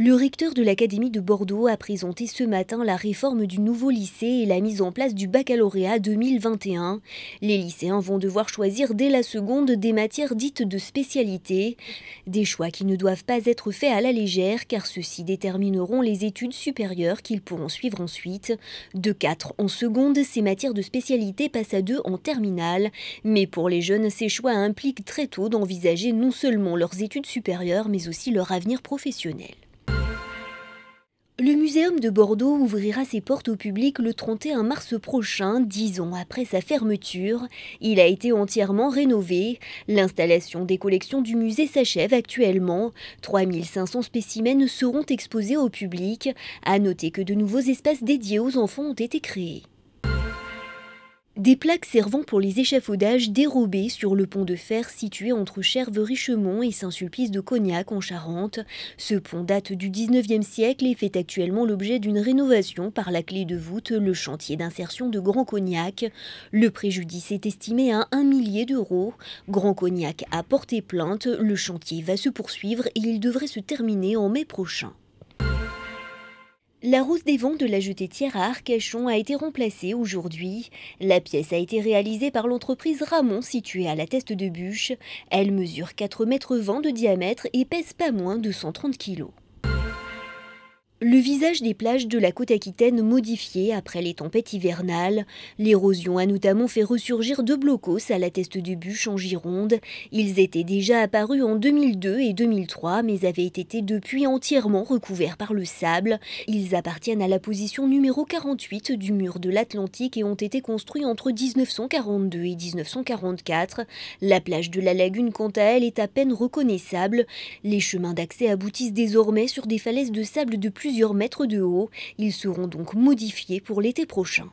Le recteur de l'Académie de Bordeaux a présenté ce matin la réforme du nouveau lycée et la mise en place du baccalauréat 2021. Les lycéens vont devoir choisir dès la seconde des matières dites de spécialité. Des choix qui ne doivent pas être faits à la légère car ceux-ci détermineront les études supérieures qu'ils pourront suivre ensuite. De 4 en seconde, ces matières de spécialité passent à 2 en terminale. Mais pour les jeunes, ces choix impliquent très tôt d'envisager non seulement leurs études supérieures mais aussi leur avenir professionnel. Le Muséum de Bordeaux ouvrira ses portes au public le 31 mars prochain, 10 ans après sa fermeture. Il a été entièrement rénové. L'installation des collections du musée s'achève actuellement. 3500 spécimens seront exposés au public. À noter que de nouveaux espaces dédiés aux enfants ont été créés. Des plaques servant pour les échafaudages dérobées sur le pont de fer situé entre Cherves-Richemont et Saint-Sulpice de Cognac en Charente. Ce pont date du 19e siècle et fait actuellement l'objet d'une rénovation par la clé de voûte, le chantier d'insertion de Grand Cognac. Le préjudice est estimé à 1 millier d'euros. Grand Cognac a porté plainte, le chantier va se poursuivre et il devrait se terminer en mai prochain. La rose des vents de la jetetière à Arcachon a été remplacée aujourd'hui. La pièce a été réalisée par l'entreprise Ramon située à la Teste de Buch. Elle mesure 4,20 m de diamètre et pèse pas moins de 130 kg. Le visage des plages de la côte aquitaine modifié après les tempêtes hivernales. L'érosion a notamment fait ressurgir 2 blocos à la Teste de Buch en Gironde. Ils étaient déjà apparus en 2002 et 2003 mais avaient été depuis entièrement recouverts par le sable. Ils appartiennent à la position numéro 48 du mur de l'Atlantique et ont été construits entre 1942 et 1944. La plage de la lagune quant à elle est à peine reconnaissable. Les chemins d'accès aboutissent désormais sur des falaises de sable de plusieurs mètres de haut. Ils seront donc modifiés pour l'été prochain.